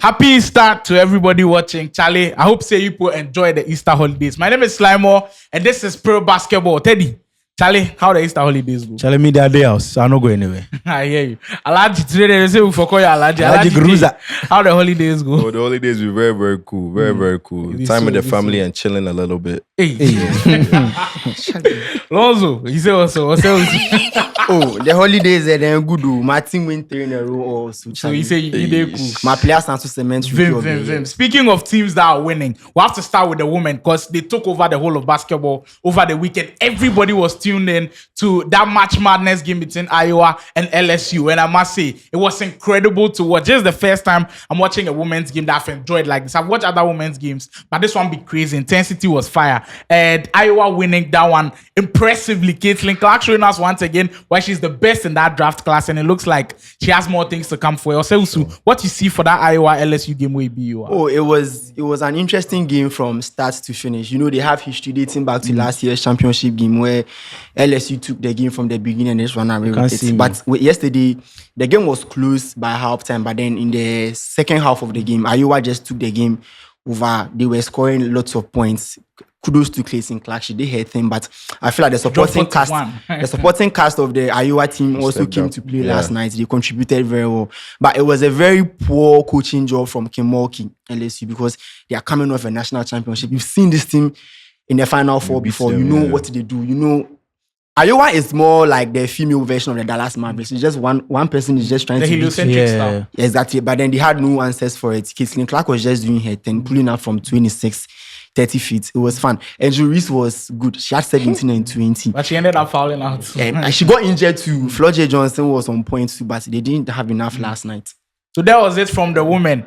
Happy Easter to everybody watching. Charlie, I hope say you people enjoy the Easter holidays. My name is Slimo, and this is Prrrr Basketball. Teddy, Charlie, how the Easter holidays go? Charlie, me that day house, so I don't go anywhere. I hear you. Alaji, today they say we forgot you, Alaji Gruza. How the holidays go? Oh, the holidays were very, very cool. Very cool. Time with the family and chilling a little bit. Hey. Lonzo, you say what's Oh, the holidays are then good. My team win 3 in a row also. So you say you did cool. My players are to cement. Vim. Speaking of teams that are winning, we have to start with the women because they took over the whole of basketball over the weekend. Everybody was tuned in to that March Madness game between Iowa and LSU. And I must say, it was incredible to watch. This is the first time I'm watching a women's game that I've enjoyed like this. I've watched other women's games, but this one be crazy. Intensity was fire. And Iowa winning that one impressively. Caitlin Clark showing us once again why she's the best in that draft class. And it looks like she has more things to come for her. Also, what you see for that Iowa LSU game will be you? Oh, it was an interesting game from start to finish. You know, they have history dating back to last year's championship game where LSU took the game from the beginning and just ran away with it. But yesterday, the game was close by halftime. But then in the second half of the game, Iowa just took the game over. They were scoring lots of points. Kudos to Caitlin Clark. She did her thing, but I feel like the supporting cast of the Iowa team also came to play last night. They contributed very well. But it was a very poor coaching job from Kim Mulkey, LSU, because they are coming off a national championship. You've seen this team in the Final Four before. You know what they do. You know, Iowa is more like the female version of the Dallas Mavericks. It's just one person is just trying to heliocentric style. Exactly. But then they had no answers for it. Caitlin Clark was just doing her thing, pulling up from 30 feet. It was fun. And Reese was good. She had 17 and 20. But she ended up fouling out. And she got injured too. Flo J. Johnson was on point too, but they didn't have enough last night. So that was it from the women.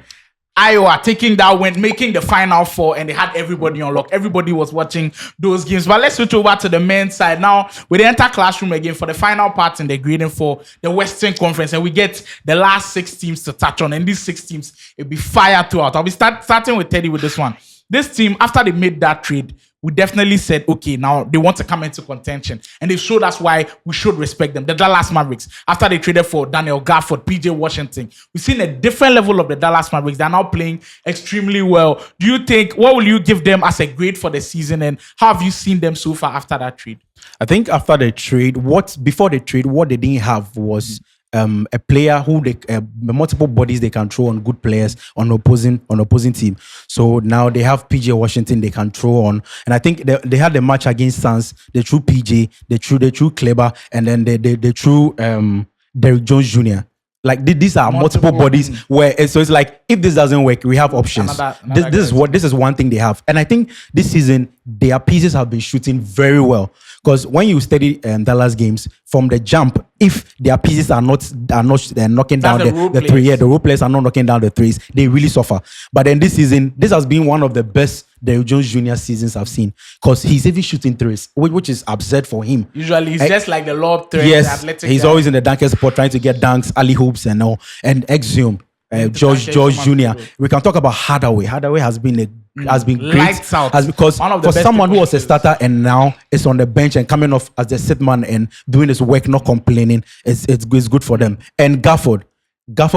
Iowa taking that win, making the Final Four, and they had everybody on lock. Everybody was watching those games. But let's switch over to the men's side. Now, we enter classroom again for the final part in the grading for the Western Conference, and we get the last 6 teams to touch on. And these 6 teams, it'll be fire throughout. I'll be starting with Teddy with this one. This team, after they made that trade, we definitely said, okay, now they want to come into contention. And they showed us why we should respect them. The Dallas Mavericks, after they traded for Daniel Gafford, PJ Washington, we've seen a different level of the Dallas Mavericks. They're now playing extremely well. Do you think, what will you give them as a grade for the season? And how have you seen them so far after that trade? I think after the trade, before the trade, what they didn't have was a player who multiple bodies they can throw on good players on opposing team. So now they have PJ Washington they can throw on, and I think they had the match against Suns. They threw PJ, they threw Kleber, and then they threw Derrick Jones Jr. Like these are multiple bodies so it's like if this doesn't work, we have options. This is one thing they have, and I think this season their pieces have been shooting very well. Because when you study Dallas games from the jump, if their pieces are not knocking down the three, the role players are not knocking down the threes, they really suffer. But then this season, this has been one of the best Derrick Jones Jr. seasons I've seen, because he's even shooting threes, which is absurd for him. Usually, he's just like the lob threat. Yes, he's always in the dunker spot trying to get dunks, alley hoops, and all. And Exum, George Jr. We can talk about Hardaway. Hardaway has been great, because for someone who was a starter and now is on the bench and coming off as the sit man and doing his work, not complaining, it's good for them. And Gafford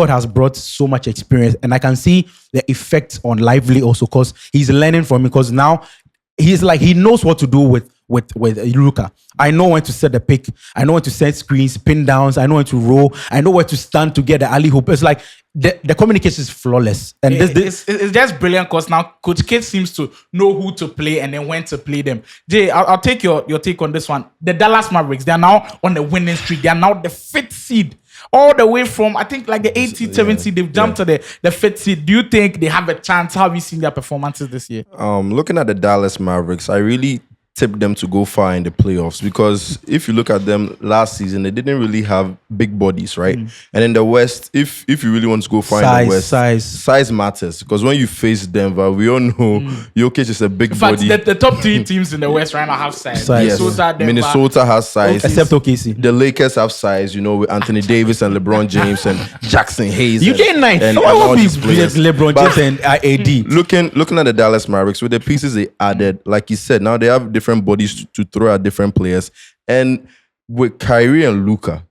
has brought so much experience, and I can see the effect on Lively also, because he's learning from him, because now he's like, he knows what to do with Luka. I know when to set the pick. I know when to set screens, pin downs. I know when to roll. I know where to stand to get the alley hoop. It's like the communication is flawless. And it's just brilliant, because now Coach Kate seems to know who to play and then when to play them. Jay, I'll take your take on this one. The Dallas Mavericks, they are now on the winning streak. They are now the 5th seed. All the way from, I think, like the 8th, 7th seed, they've jumped to the 5th seed. Do you think they have a chance? How have you seen their performances this year? Looking at the Dallas Mavericks, I really tip them to go far in the playoffs, because if you look at them last season, they didn't really have big bodies, right? And in the West, if you really want to go far in the West, size matters, because when you face Denver, we all know Jokic is a big body. The top 3 teams in the West right now have size. Yes. Minnesota has size, except OKC. The Lakers have size, you know, with Anthony Davis and LeBron James and Jackson Hayes. You get 9. And all these players. LeBron James and AD. Looking at the Dallas Mavericks, with the pieces they added, like you said, now they have different bodies to throw at different players. And with Kyrie and Luka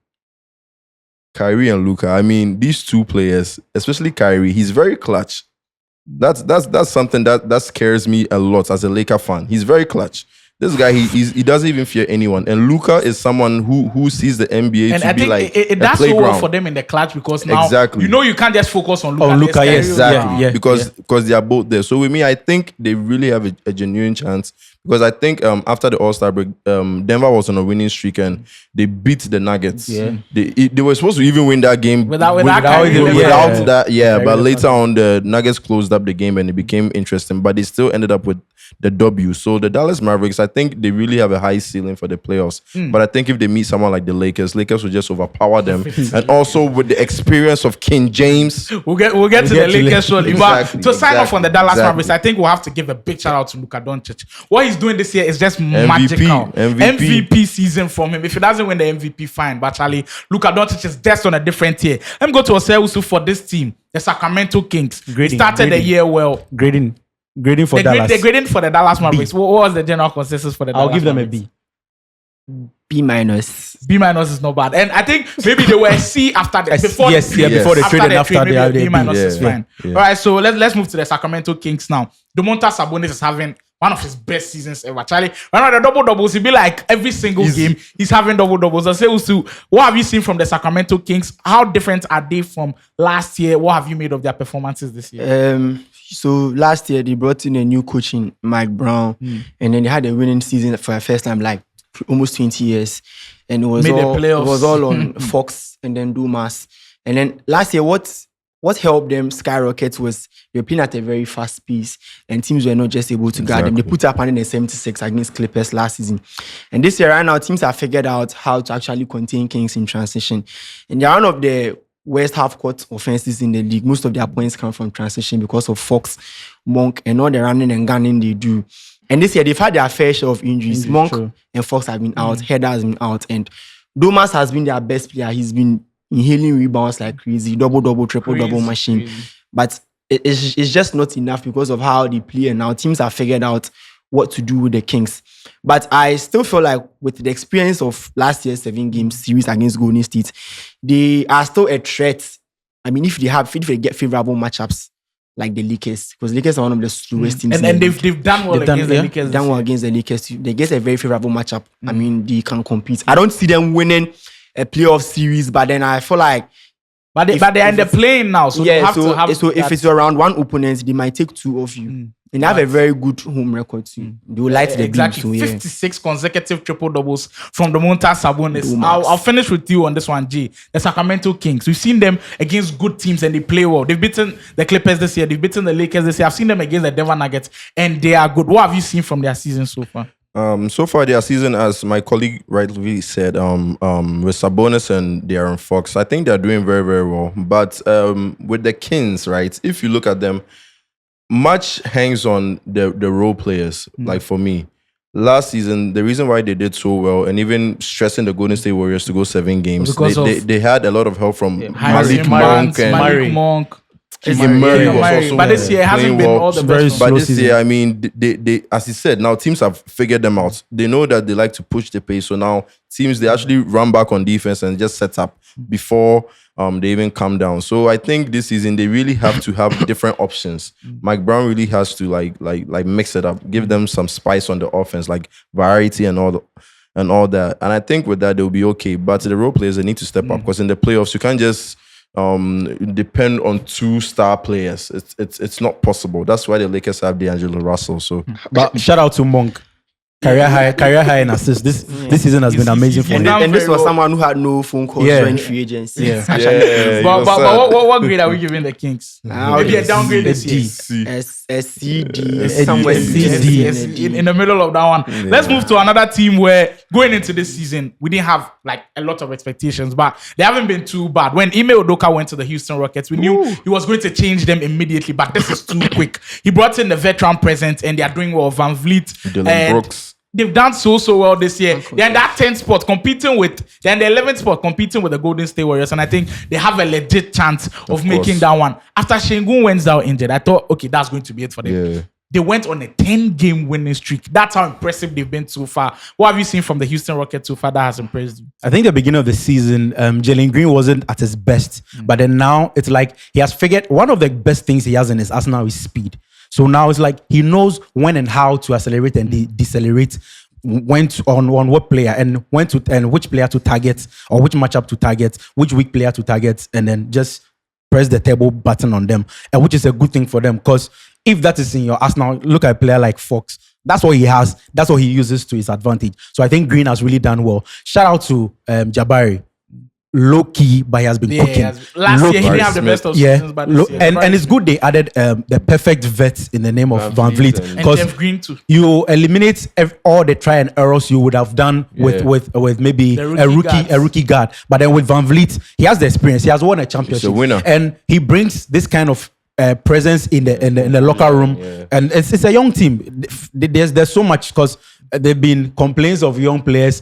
Kyrie and Luka. I mean, these two players, especially Kyrie, he's very clutch. That's something that scares me a lot as a Laker fan. He's very clutch. This guy, he doesn't even fear anyone. And Luka is someone who sees the NBA and to I be think like it a that's so playground. well for them in the clutch because now Exactly. you can't just focus on Luka. On Luka, yes, Exactly. yeah. Because they are both there. So with me, I think they really have a genuine chance. Because I think after the All-Star break, Denver was on a winning streak and they beat the Nuggets. Yeah. They were supposed to even win that game Without without Kyrie. that. Yeah, Kyrie but was later on, the Nuggets closed up the game and it became interesting. But they still ended up with the W. So the Dallas Mavericks, I think they really have a high ceiling for the playoffs. But I think if they meet someone like the Lakers will just overpower them. And also with the experience of King James. We'll get to the Lakers shortly. But Exactly, to sign off on the Dallas exactly. Mavericks, I think we'll have to give a big shout out to Luka Doncic. What he's doing this year is just magical. MVP season from him. If he doesn't win the MVP, fine. But Charlie, Luka Doncic is just on a different tier. Let me go to Oseusu for this team, the Sacramento Kings. Started the year well. Grading for Dallas. They're grading for the Dallas Mavericks. What was the general consensus for the Dallas I'll give them a Mavericks? B. B-. B- is not bad. And I think maybe they were a C after the before yes, the yeah, trade. before the After trade and the after trade, they have maybe the B- B. is Yeah, fine. yeah. All right, so let's move to the Sacramento Kings now. Domantas Sabonis is having one of his best seasons ever. Charlie, right now the double doubles, he'll be like every single game he's having double doubles. I say, Usu, what have you seen from the Sacramento Kings? How different are they from last year? What have you made of their performances this year? So last year they brought in a new coach in Mike Brown, and then they had a winning season for the first time like almost 20 years, and it was Made the all playoffs. on Fox and then Dumas. And then last year, what helped them skyrocket was they were playing at a very fast pace, and teams were not just able to guard them. They put up 176 against Clippers last season, and this year right now teams have figured out how to actually contain Kings in transition, and they're one of the worst half-court offenses in the league. Most of their points come from transition because of Fox, Monk, and all the running and gunning they do. And this year, they've had their fair share of injuries. Monk and Fox have been out. Header has been out. And Dumas has been their best player. He's been inhaling rebounds like crazy. Double, triple-double machine. But it's just not enough because of how they play. And now teams have figured out what to do with the Kings. But I still feel like with the experience of last year's 7-game series against Golden State, they are still a threat. I mean, if they get favorable matchups like the Lakers, because Lakers are one of the slowest teams. And they've done well against the Lakers. Done well against the Lakers. They get a very favorable matchup. I mean, they can compete. I don't see them winning a playoff series, but then I feel like But they are in the plane now, so they have to have. So if it's around one opponent, they might take two of you. And they have a very good home record too. They will light the exactly beam. So, 56 consecutive triple doubles from Domantas Sabonis. I'll finish with you on this one, G. The Sacramento Kings. We've seen them against good teams and they play well. They've beaten the Clippers this year. They've beaten the Lakers this year. I've seen them against the Denver Nuggets, and they are good. What have you seen from their season so far? So far their season, as my colleague rightly said, with Sabonis and De'Aaron Fox, I think they're doing very, very well. But with the Kings, right, if you look at them, much hangs on the role players. Like for me, last season, the reason why they did so well, and even stressing the Golden State Warriors to go 7 games, they had a lot of help from Malik Monk. Murray was also but this year it hasn't been all the best. But this year, I mean, they as he said, now teams have figured them out. They know that they like to push the pace. So now teams, they actually run back on defense and just set up before they even come down. So I think this season they really have to have different options. Mike Brown really has to like mix it up, give them some spice on the offense, like variety and all that. And I think with that they'll be okay. But the role players, they need to step up, because in the playoffs you can't just depend on 2 star players. It's not possible. That's why the Lakers have D'Angelo Russell. So, but shout out to Monk. Career high in assists. This season has been amazing for him. And this was someone who had no phone calls during free agency. But what grade are we giving the Kings? Maybe a downgrade this year. A CD, somewhere in the middle of that one. Yeah. Let's move to another team where going into this season we didn't have like a lot of expectations, but they haven't been too bad. When Ime Udoka went to the Houston Rockets, we knew he was going to change them immediately, but this is too quick. He brought in the veteran presence and they are doing well. Van Vliet, Dylan Brooks. They've done so well this year. They're in that 10th spot they're in the 11th spot competing with the Golden State Warriors, and I think they have a legit chance of making that one. After Şengün Wenzel injured, I thought, okay, that's going to be it for them. Yeah. they went on a 10-game winning streak. That's how impressive they've been so far. What have you seen from the Houston Rockets so far that has impressed you? I think the beginning of the season, Jalen Green wasn't at his best. But then now it's like he has figured one of the best things he has in his arsenal is speed. So now it's like he knows when and how to accelerate and decelerate, when to, on what player and when to and which player to target or which matchup to target, which weak player to target, and then just press the turbo button on them, and which is a good thing for them because if that is in your arsenal, look at a player like Fox. That's what he has. That's what he uses to his advantage. So I think Green has really done well. Shout out to Jabari. Low key, but he has been cooking. Last year, he didn't have the best of seasons, but this year. And it's good they added the perfect vet in the name of Van Vliet. And Jeff Green too. You eliminate all the try and errors you would have done with maybe a rookie guard. But then with Van Vliet, he has the experience. He has won a championship. He's a winner. And he brings this kind of presence in the locker room. Yeah. And it's a young team. There's so much because there have been complaints of young players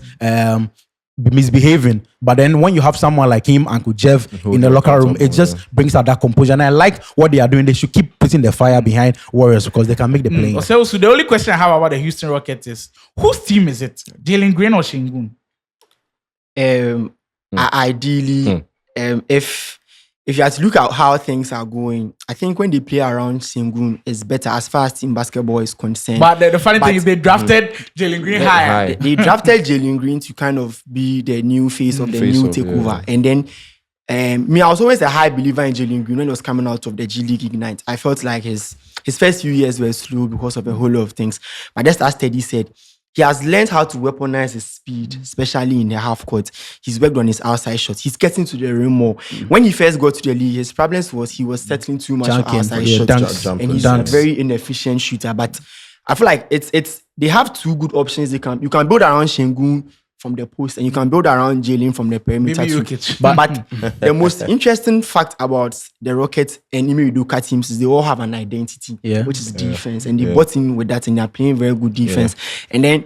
misbehaving, but then when you have someone like him, Uncle Jeff, in the locker room, it just brings out that composure. And I like what they are doing. They should keep putting the fire behind Warriors because they can make the play. So the only question I have about the Houston Rockets is whose team is it? Jalen Green or Şengün? Ideally, if you have to look at how things are going, I think when they play around Şengün, it's better as far as team basketball is concerned. But the funny thing is they drafted Jalen Green higher. They drafted Jalen Green to kind of be the new face of the new takeover. And then, I was always a high believer in Jalen Green when he was coming out of the G League Ignite. I felt like his first few years were slow because of a whole lot of things. But just as Teddy said, he has learned how to weaponize his speed, especially in the half court. He's worked on his outside shots. He's getting to the rim more. When he first got to the league, his problems was he was settling too much on outside shots. And he's a very inefficient shooter. But I feel like they have two good options. You can build around Şengün from the post and you can build around Jalen from the perimeter too. But the most interesting fact about the Rockets and Ime Udoka teams is they all have an identity, which is defense. And they brought in with that and they're playing very good defense. And then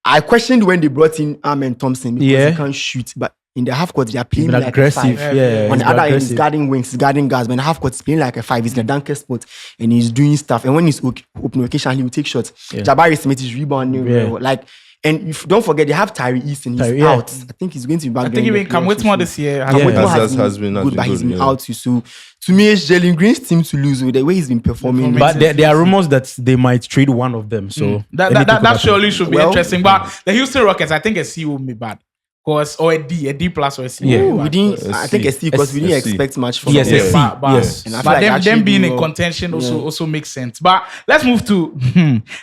I questioned when they brought in Amen Thompson because he can't shoot, but in the half court, they are playing like aggressive. A 5. On the other end, he's guarding wings, he's guarding guards. But in the half court, he's playing like a 5. He's in the dunker spot and he's doing stuff. And when he's open occasionally, he will take shots. Jabari Smith is rebounding. And if don't forget, they have Tyree Easton. He's out. I think he's going to be back. I think he come with more this year. Has been good, but he's been out too. So to me, it's Jalen Green's team to lose with the way he's been performing. But there are rumors that they might trade one of them. So that surely should be interesting. But the Houston Rockets, I think a C will be bad. Or a D plus or a C. I think a C because we didn't expect much from them. Yes. But them being in contention also makes sense. But let's move to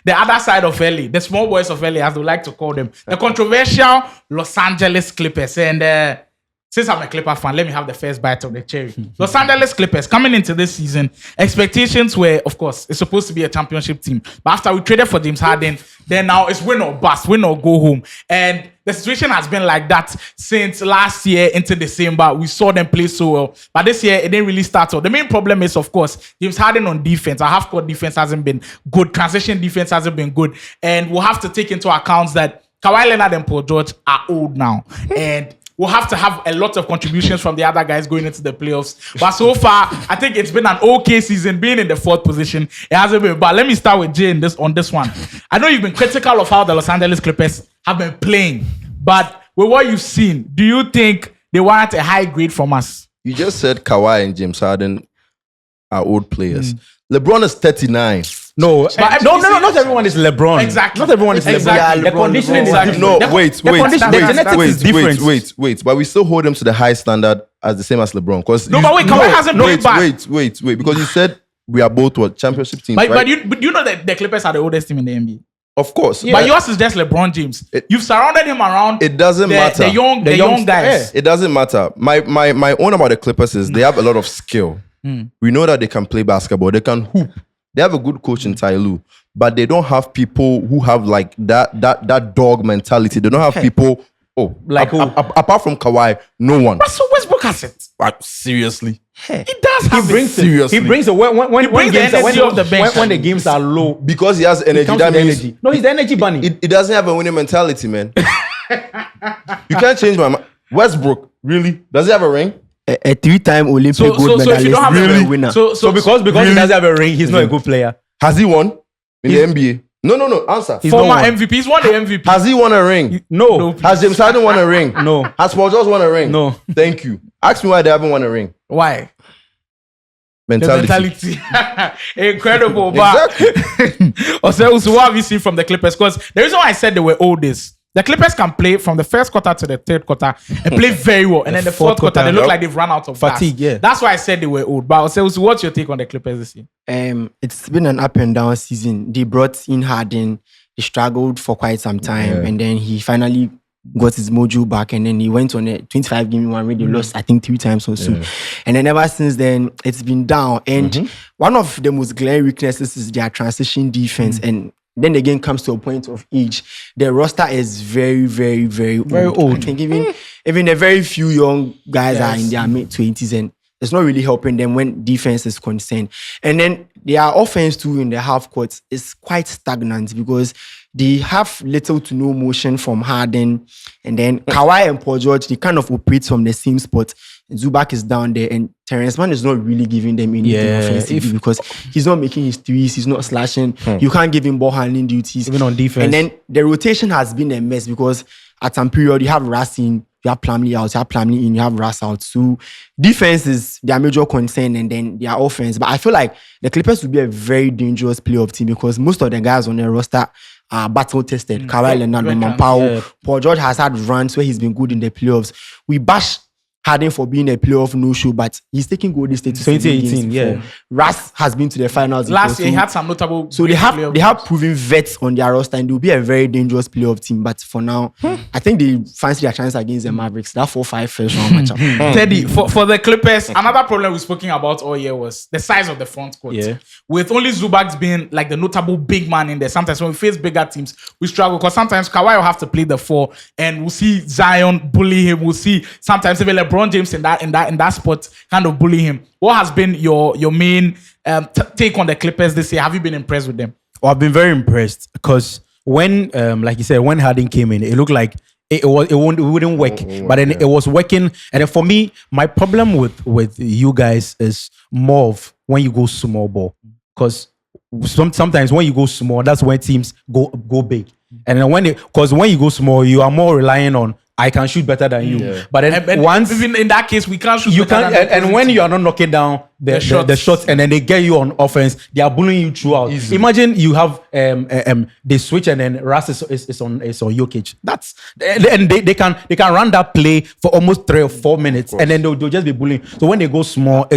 the other side of LA, the small boys of LA, as they like to call them, the controversial Los Angeles Clippers. And since I'm a Clipper fan, let me have the first bite of the cherry. Los Angeles Clippers coming into this season, expectations were, of course, it's supposed to be a championship team. But after we traded for James Harden, then now it's win or bust, win or go home. And the situation has been like that since last year into December. We saw them play so well. But this year, it didn't really start well. The main problem is, of course, James Harden on defense. Our half-court defense hasn't been good. Transition defense hasn't been good. And we'll have to take into account that Kawhi Leonard and Paul George are old now. And we'll have to have a lot of contributions from the other guys going into the playoffs. But so far, I think it's been an okay season, being in the 4th position. It hasn't been. But let me start with Jay on this one. I know you've been critical of how the Los Angeles Clippers have been playing. But with what you've seen, do you think they want a high grade from us? You just said Kawhi and James Harden are old players. LeBron is 39. No, not everyone is LeBron. Exactly. Not everyone is LeBron. Exactly. The conditioning is different. No, The genetics is different. Wait. But we still hold them to the high standard as the same as LeBron. Kawhi hasn't played bad. Wait. Because you said we are both championship teams. But you know that the Clippers are the oldest team in the NBA. Of course. Yeah. But yours is just LeBron James. You've surrounded him around. It doesn't matter. The young guys. It doesn't matter. My own about the Clippers is they have a lot of skill. We know that they can play basketball. They can hoop. They have a good coach in Ty Lue, but they don't have people who have like that dog mentality. They don't have people. Apart from Kawhi, no one. Russell Westbrook has it. Seriously, he does have it. Seriously, he brings it when the games are low because he has energy. That means energy. No, he's the energy bunny. It doesn't have a winning mentality, man. You can't change my mind. Westbrook, really? Does he have a ring? A 3-time Olympic gold medalist, really winner. So because he doesn't have a ring, he's not a good player. Has he won? in the NBA? No. Answer. Former MVP. He's won the MVP. Has he won a ring? No. Has James Harden won a ring? No. Has Paul George won a ring? No. Thank you. Ask me why they haven't won a ring. Why? Mentality. The mentality. Incredible. But also, what have you seen from the Clippers? Because the reason why I said they were old is the Clippers can play from the first quarter to the third quarter and play very well. And then the fourth quarter, they look like they've run out of fatigue. gas. Yeah. That's why I said they were old. But also, what's your take on the Clippers this year? It's been an up and down season. They brought in Harden. He struggled for quite some time. And then he finally got his mojo back. And then he went on a 25-game win where they lost, I think, 3 times or so. And then ever since then, it's been down. And one of the most glaring weaknesses is their transition defense. And then the game comes to a point of age. The roster is very, very, very old. I think even a very few young guys are in their mid-20s, and it's not really helping them when defense is concerned. And then their offense too in the half court is quite stagnant because they have little to no motion from Harden. And then Kawhi and Paul George, they kind of operate from the same spot. Zubac is down there, and Terrence Mann is not really giving them anything offensively because he's not making his threes, he's not slashing. You can't give him ball handling duties. Even on defense. And then the rotation has been a mess because at some period you have Russ in, you have Plumlee out, you have Plumlee in, you have Russ out. So defense is their major concern, and then their offense. But I feel like the Clippers will be a very dangerous playoff team because most of the guys on their roster are battle tested. Kawhi Leonard, Norman Powell, Paul George has had runs where he's been good in the playoffs. We bash Harden for being a playoff no-show, but he's taking Golden State to 2018. Russ has been to the finals. Last year, he had some notable. So they have proven vets on their roster, and they'll be a very dangerous playoff team. But for now, I think they fancy their chance against the Mavericks. That 4-5 first round matchup. Teddy, for the Clippers, another problem we've spoken about all year was the size of the front court. With only Zubac being like the notable big man in there, sometimes when we face bigger teams, we struggle because sometimes Kawhi will have to play the 4, and we'll see Zion bully him. We'll see sometimes even LeBron James in that spot kind of bully him. What has been your main take on the Clippers this year? Have you been impressed with them? Well, I've been very impressed because when, like you said, when Harden came in, it looked like it wouldn't work, but then it was working. And then for me, my problem with you guys is more of when you go small ball, because sometimes when you go small, that's when teams go big. And then when you go small, you are more relying on I can shoot better than you. But then once even in that case, we can't shoot. You can't, and when you are not knocking down the shots, and then they get you on offense, they are bullying you throughout. Easy. Imagine you have they switch, and then Russ is on Jokic. And they can run that play for almost 3 or 4 minutes, and then they'll just be bullying. So when they go small,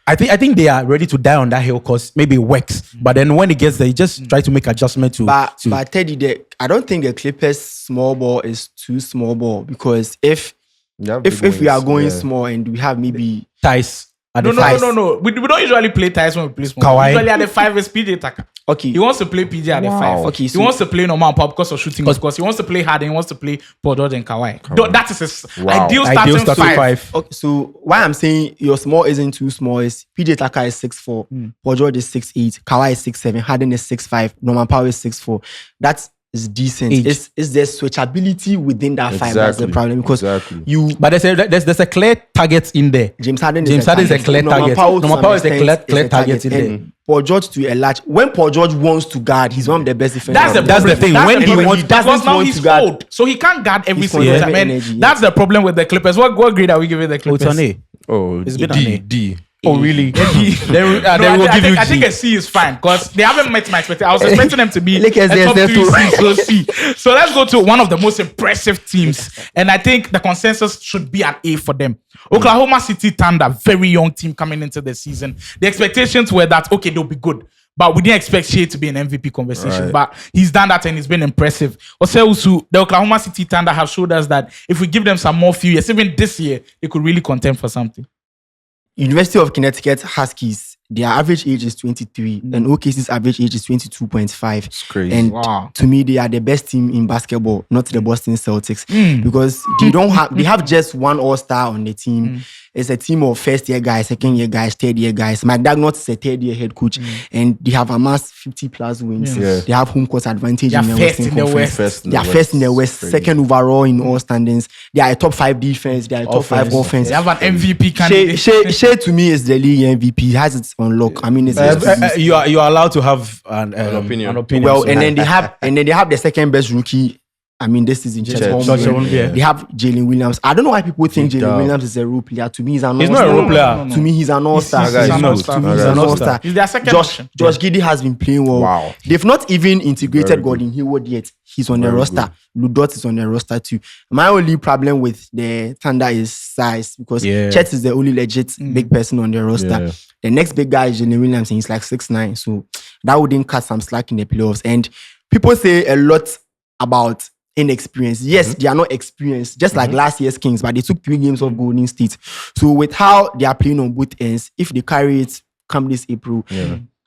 I think they are ready to die on that hill because maybe it works. But then when it gets there, you just try to make adjustment to. But Teddy, I don't think the Clippers small ball is too small ball, because if we are going small and we have maybe Tice. No. We don't usually play Tice when we play small. Kawhi. Usually at the 5 is PJ Tucker. Okay. He wants to play PJ at the 5. Okay. He wants to play Norman Powell because of shooting. Because he wants to play Harden. He wants to play Paul George and Kawhi. That is his ideal starting 5. Okay, so why I'm saying your small isn't too small is PJ Tucker is 6'4", Paul George is 6'8", Kawhi is 6'7", Harden is 6'5", Norman Powell is 6'4". That's decent. It's the switchability within that 5 that's the problem, because But there's a clear target in there. James Harden is a clear target. Norman Powell is a clear target in there. Paul George to a large. When Paul George wants to guard, he's one of the best defenders. That's the thing. When he wants, because now he's old, so he can't guard every single time. And that's the problem with the Clippers. What grade are we giving the Clippers? It's an A. Oh, it's been an A. D. Oh, really? I think a C is fine because they haven't met my expectations. I was expecting them to be a top 3 C. So let's go to one of the most impressive teams. And I think the consensus should be an A for them. Oklahoma City Thunder, very young team coming into the season. The expectations were that, okay, they'll be good. But we didn't expect Shea to be an MVP conversation. Right. But he's done that and it's been impressive. Also, the Oklahoma City Thunder have showed us that if we give them some more few years, even this year, they could really contend for something. University of Connecticut Huskies, their average age is 23, and OKC's average age is 22.5. It's crazy. And to me, they are the best team in basketball, not the Boston Celtics, because they have just one All-Star on the team, it's a team of first year guys, second year guys, third year guys. McDermott is a third year head coach, and they have amassed 50 plus wins. Yeah. They have home court advantage They are in the first Western in the Conference. West. They are first in the West, Crazy. second overall in all standings. They are a top 5 defense. They are a top 5 offense. They have an MVP candidate. Shea to me is the league MVP. He has it on lock. I mean, it's you are allowed to have an opinion. well, so- and then they have the second best rookie. I mean, this is in Chet Holmgren. Yeah. They have Jalen Williams. I don't know why people think Big Jalen dog. Williams is a role player. To me, he's an He's all-star. not a role player. To me, he's an all-star. He's an an all-star. To me, he's Okay. an all-star. He's their second Josh option. Giddey has been playing well. Wow. They've not even integrated Very good. Gordon Hayward yet. He's on the Very roster. Ludot is on the roster too. My only problem with the Thunder is size, because Yeah. Chet is the only legit big person on the roster. Yeah. The next big guy is Jalen Williams, and he's like 6'9", so that wouldn't cut some slack in the playoffs. And people say a lot about inexperience. Yes, they are not experienced, just like last year's Kings, but they took 3 games off Golden State. So with how they are playing on both ends, if they carry it come this April,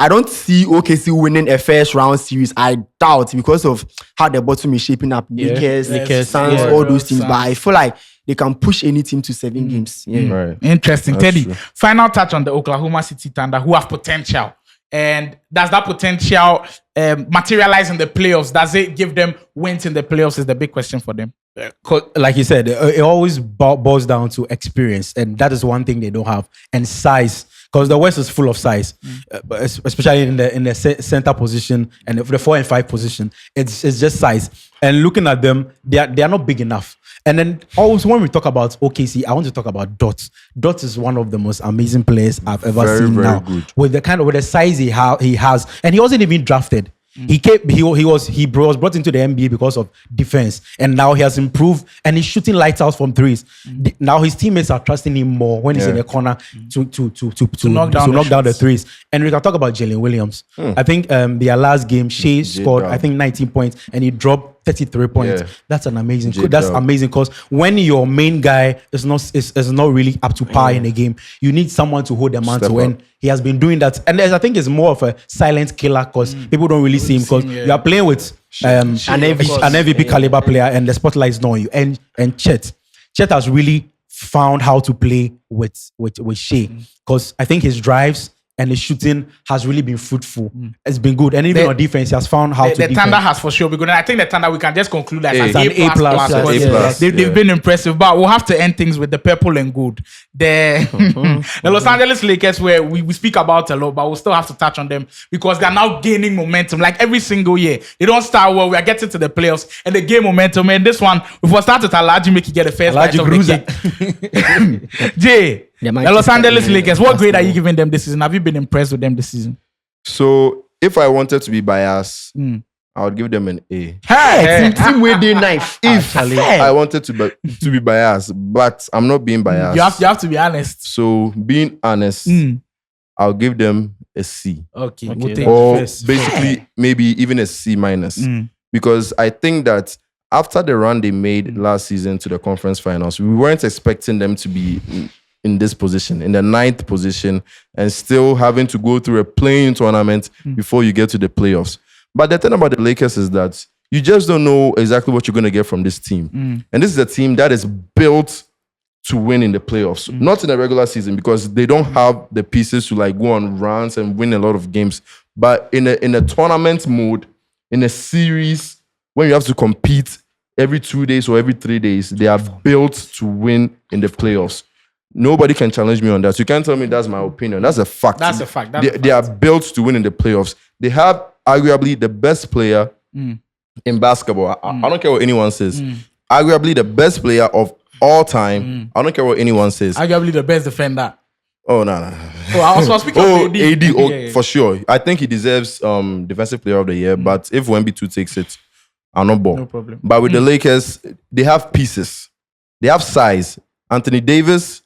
I don't see OKC winning a first round series. I doubt, because of how the bottom is shaping up. Lakers, Suns, all those teams. But I feel like they can push any team to 7 games. Yeah. Right. Interesting. That's Teddy, true. final touch on the Oklahoma City Thunder, who have potential. And does that potential materialize in the playoffs? Does it give them wins in the playoffs is the big question for them. Like you said, it always boils down to experience, and that is one thing they don't have, and size. Because the West is full of size, but especially in the center position and the 4 and 5 position. It's just size. And looking at them, they are not big enough. And then also when we talk about OKC, I want to talk about Dot. Dot is one of the most amazing players I've ever Very, seen very now. good. With the size he has, and he wasn't even drafted. He was brought into the NBA because of defense, and now he has improved and he's shooting lights out from threes. Now his teammates are trusting him more when he's in the corner to knock down the threes. And we can talk about Jalen Williams. I think their last game, Shea scored I think 19 points and he dropped 33 points. Yeah. That's an amazing. J-Dub. That's amazing, because when your main guy is not really up to par in a game, you need someone to hold the mantle. Step And up. he has been doing that, and I think it's more of a silent killer, because people don't really see him, because you are playing with an MVP caliber player, and the spotlight is not on you. And Chet has really found how to play with Shea, because I think his drives and his shooting has really been fruitful. It's been good, and even on defense, he has found how to The defend. Thunder has for sure been good. And I think the Thunder, we can just conclude that as an an A++. plus. They've been impressive, but we'll have to end things with the purple and gold. The Los Angeles Lakers, where we speak about a lot, but we'll still have to touch on them because they're now gaining momentum. Like every single year, they don't start well. We are getting to the playoffs and they gain momentum. And this one, if we start with Alaji, make you get the first bite of the cake. Jay, the Los Angeles Lakers, what grade are you giving them this season? Have you been impressed with them this season? So if I wanted to be biased, I would give them an A. Hey, team with the knife. If I wanted to be biased, but I'm not being biased. You have to be honest. So being honest, I'll give them a C. Okay. We'll take Or first. basically maybe even a C minus. Because I think that after the run they made last season to the conference finals, we weren't expecting them to be in this position, in the 9th position, and still having to go through a playing tournament before you get to the playoffs. But the thing about the Lakers is that you just don't know exactly what you're going to get from this team. And this is a team that is built to win in the playoffs, not in the regular season, because they don't have the pieces to like go on runs and win a lot of games. But in a tournament mode, in a series, when you have to compete every 2 days or every 3 days, they are built to win in the playoffs. Nobody can challenge me on that. So you can't tell me that's my opinion. That's a fact. That's a fact. They are built to win in the playoffs. They have arguably the best player in basketball. I don't care what anyone says. Arguably the best player of all time. I don't care what anyone says. Arguably the best defender. Oh, no. Oh, I was speaking of AD. AD, for sure. I think he deserves Defensive Player of the Year, but if Wemby2 takes it, I'm not ball. No problem. But with the Lakers, they have pieces. They have size. Anthony Davis,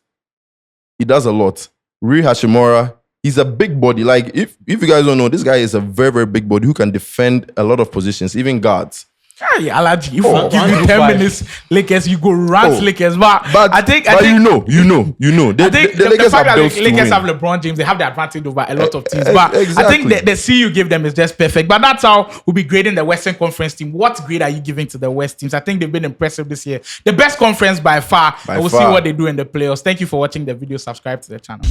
he does a lot. Rui Hachimura, he's a big body. Like, if you guys don't know, this guy is a very, very big body who can defend a lot of positions, even guards. Hey, Alaji, if I give you 10 minutes, Lakers, you go rant Lakers. But I think you know. I think the Lakers fact that built to Lakers win. have LeBron James, they have the advantage over a lot of teams. But Exactly. I think the C you give them is just perfect. But that's how we'll be grading the Western Conference team. What grade are you giving to the West teams? I think they've been impressive this year. The best conference by far. We'll see what they do in the playoffs. Thank you for watching the video. Subscribe to the channel.